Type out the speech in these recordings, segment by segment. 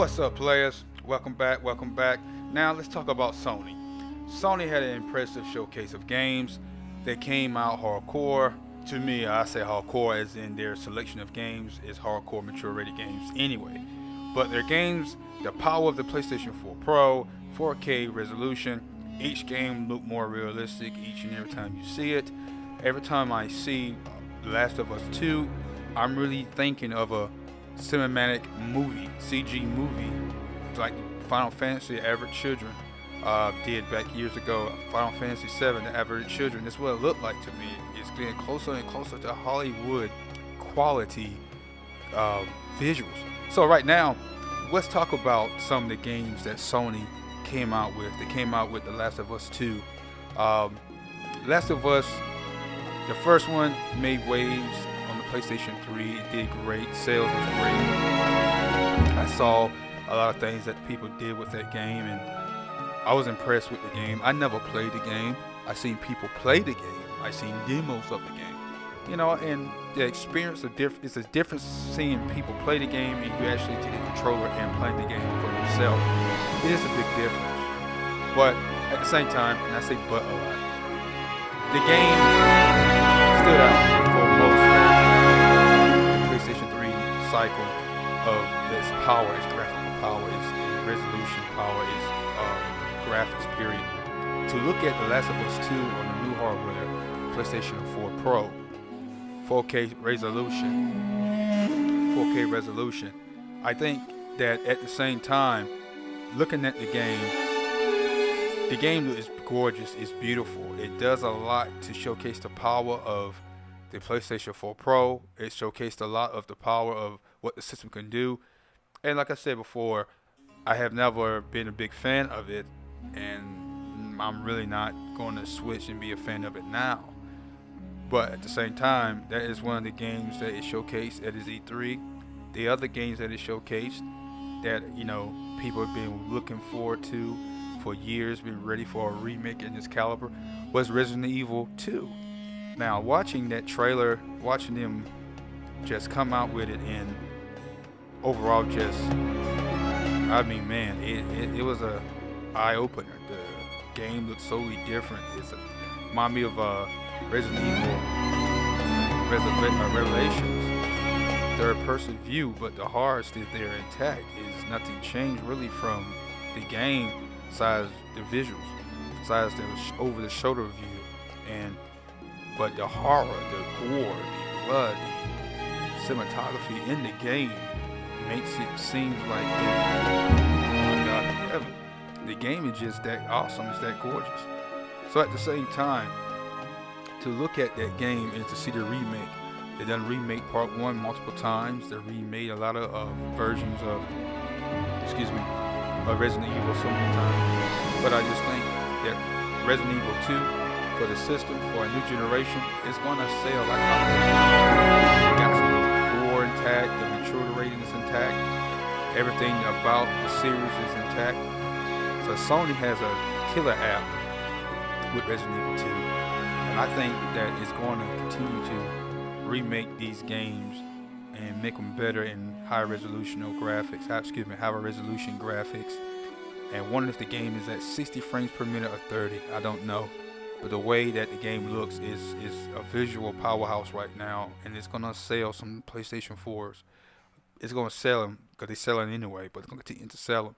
What's up, players? Welcome back, welcome back. Now let's talk about Sony. Sony had an impressive showcase of games. They came out hardcore. To me, I say hardcore as in their selection of games is hardcore mature rated games anyway. But their games, the power of the PlayStation 4 Pro, 4K resolution, each game looked more realistic each and every time you see it. Every time I see The Last of Us 2, I'm really thinking of a cinematic movie, CG movie, like Final Fantasy Average Children did back years ago. Final Fantasy 7, the Average Children. That's what it looked like to me. It's getting closer and closer to Hollywood quality visuals. So right now, let's talk about some of the games that Sony came out with. They came out with The Last of Us 2. Last of Us, the first one made waves on the PlayStation 3. It did great. Sales was great. I saw a lot of things that people did with that game, and I was impressed with the game. I never played the game. I seen people play the game. I seen demos of the game. You know, and the experience is a difference seeing people play the game and you actually take a controller and play the game for yourself. It is a big difference. But at the same time, and I say but a lot, the game stood out for most the PlayStation 3 cycle of its power, its graphical power, its resolution power, its graphics period. To look at The Last of Us 2 on the new hardware, PlayStation 4 Pro, 4K resolution, I think that at the same time, looking at the game is gorgeous, it's beautiful. It does a lot to showcase the power of the PlayStation 4 Pro. It showcased a lot of the power of what the system can do. And like I said before, I have never been a big fan of it, and I'm really not going to switch and be a fan of it now. But at the same time, that is one of the games that it showcased at its E3. The other games that it showcased that, you know, people have been looking forward to for years, been ready for a remake in this caliber, was Resident Evil 2. Now, watching that trailer, watching them just come out with it, and overall just, I mean, man, it was a eye-opener. The game looks totally different. It's remind me of Resident Evil Revelations, third-person view, but the horror still there intact. Is nothing changed really from the game, besides the visuals, besides the over-the-shoulder view, but the horror, the gore, the blood, the cinematography in the game makes it seem like, oh my God, heaven. The game is just that awesome. It's that gorgeous. So at the same time, to look at that game and to see the remake, they done remake part 1 multiple times. They remade a lot of versions of Resident Evil so many times. But I just think that Resident Evil 2 for the system, for a new generation, is going to sell like hotcakes. Got some gore intact, the maturity rating is intact, everything about the series is intact. So Sony has a killer app with Resident Evil 2. And I think that it's going to continue to remake these games and make them better in higher resolution graphics. And wondering if the game is at 60 frames per minute or 30. I don't know. But the way that the game looks is a visual powerhouse right now. And it's going to sell some PlayStation 4s. It's going to sell them because they sell them anyway. But it's going to continue to sell them.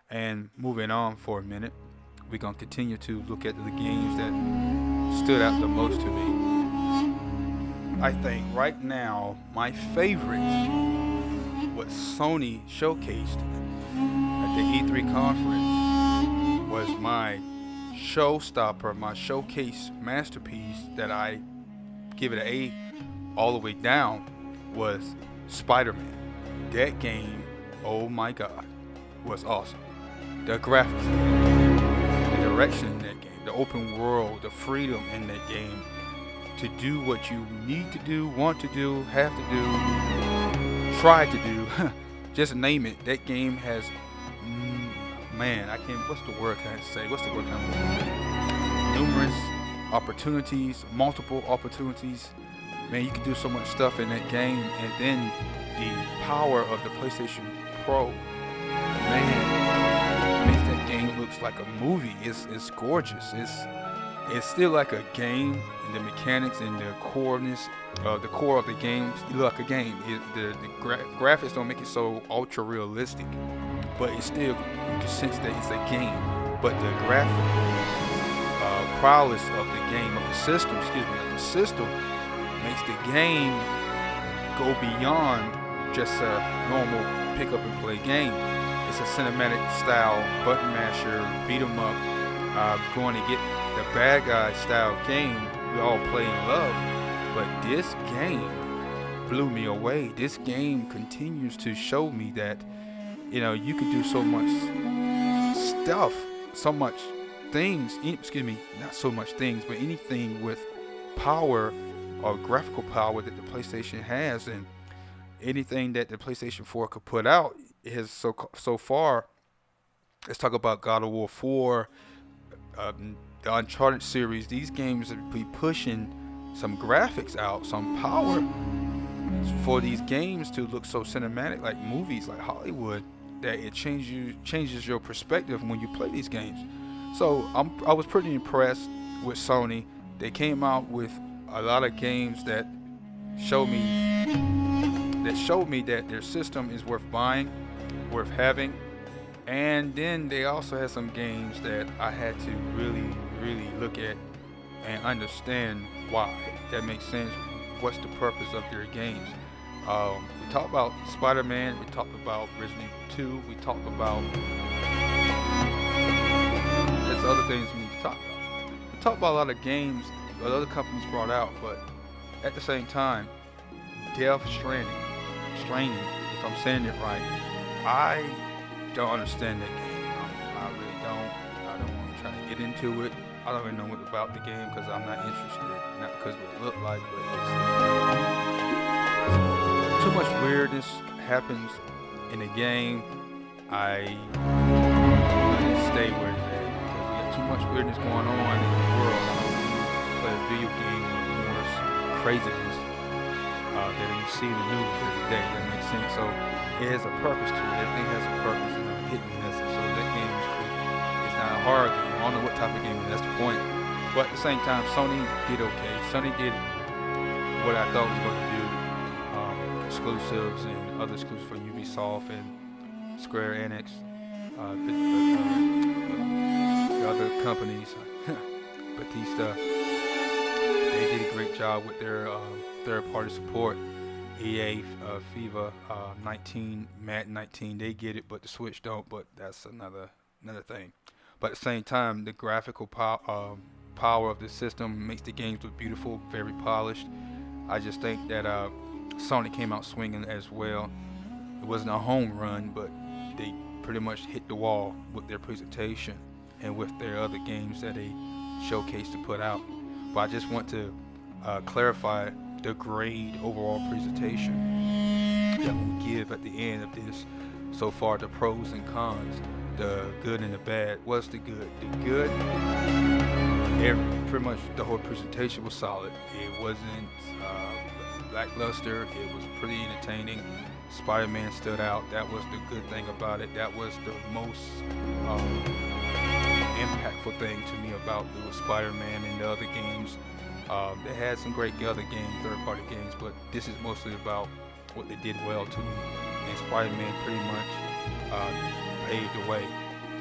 And moving on for a minute, we're going to continue to look at the games that stood out the most to me. I think right now my favorite, what Sony showcased at the E3 conference, was my showstopper, my showcase masterpiece that I give it an A all the way down, was Spider-Man. That game, oh my God, was awesome. The graphics, the direction in that game, the open world, the freedom in that game to do what you need to do, want to do, have to do, try to do, just name it. That game has, man, I can't, what's the word can I say? What's the word can I say? Numerous opportunities, multiple opportunities. Man, you can do so much stuff in that game, and then the power of the PlayStation Pro man, makes that game looks like a movie. It's gorgeous. It's still like a game, and the mechanics and the the core of the game look like a game. The graphics don't make it so ultra realistic, but it's still, you can sense that it's a game. But the graphic prowess of the game, of the system, of the system makes the game go beyond just a normal pick up and play game. It's a cinematic style button masher, beat 'em up, going to get the bad guy style game we all play and love. But this game blew me away. This game continues to show me that, you can do so much stuff, so much things, not so much things, but anything with power or graphical power that the PlayStation has, and anything that the PlayStation 4 could put out is so far. Let's talk about God of War 4, the Uncharted series. These games will be pushing some graphics out, some power for these games to look so cinematic, like movies, like Hollywood, that it changes your perspective when you play these games. So I was pretty impressed with Sony. They came out with a lot of games that showed me that their system is worth buying, worth having. And then they also had some games that I had to really, really look at and understand why. That makes sense. What's the purpose of their games? We talked about Spider-Man. We talked about Resident Evil 2. We talked about there's other things we need to talk about. We talked about a lot of games that other companies brought out, but at the same time, Death Stranding, if I'm saying it right, I don't understand that game. I really don't. I don't want to try to get into it. I don't even know what about the game because I'm not interested. Not because of what it looked like, but it's too much weirdness happens in the game. I stay where it's at because we got too much weirdness going on in the world. I don't really play a video game with more craziness that you see in the news every day. That makes sense. So it has a purpose to it. Everything has a purpose and a hidden message. So that game is cool. It's not a horror game. I don't know what type of game it is. That's the point. But at the same time, Sony did okay. Sony did what I thought it was going to do. Exclusives and other exclusives for Ubisoft and Square Enix, the other companies, Batista. They did a great job with their third-party support. EA, FIFA 19, Madden 19, they get it, but the Switch don't. But that's another thing. But at the same time, the graphical power of the system makes the games look beautiful, very polished. I just think that Sony came out swinging as well. It wasn't a home run, but they pretty much hit the wall with their presentation and with their other games that they showcased to put out. But I just want to clarify the grade overall presentation that we give at the end of this. So far, the pros and cons, the good and the bad. What's the good? The good, pretty much the whole presentation was solid. It wasn't lackluster. It was pretty entertaining. Spider-Man stood out. That was the good thing about it. That was the most impactful thing to me about it was Spider-Man and the other games. They had some great other games, third-party games, but this is mostly about what they did well to me. And Spider-Man pretty much paved the way.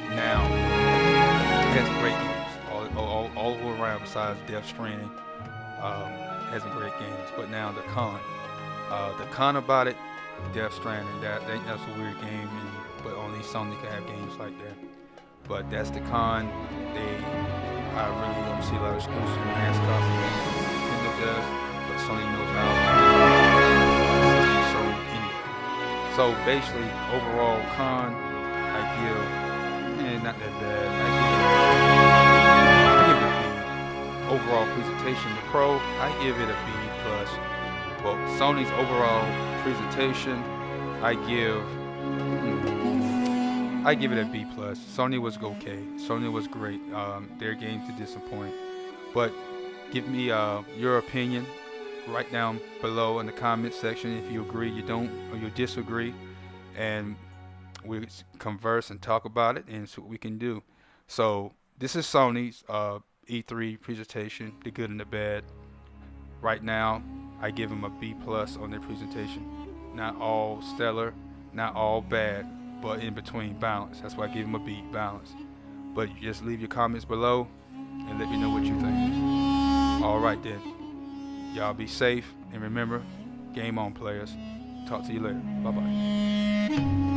Now, it has great games all around besides Death Stranding. Has some great games, but now the con about it, Death Stranding, that's a weird game, but only Sony can have games like that. But that's the con. I really don't see a lot of exclusive mascots and games that Nintendo does, but Sony knows how to anyway. So basically, overall con, I give, not that bad. I give it a B. Overall presentation, the Pro, I give it a B plus. Well, Sony's overall presentation, I give it a B plus. Sony was okay. Sony was great. Their games did disappoint. But give me your opinion. Write down below in the comment section if you agree, you don't, or you disagree. And We converse and talk about it and see what we can do. So this is Sony's E3 presentation, the good and the bad. Right now, I give them a B plus on their presentation. Not all stellar, not all bad, but in between, balance. That's why I give them a B, balance. But you just leave your comments below and let me know what you think. All right then. Y'all be safe and remember, game on, players. Talk to you later. Bye bye.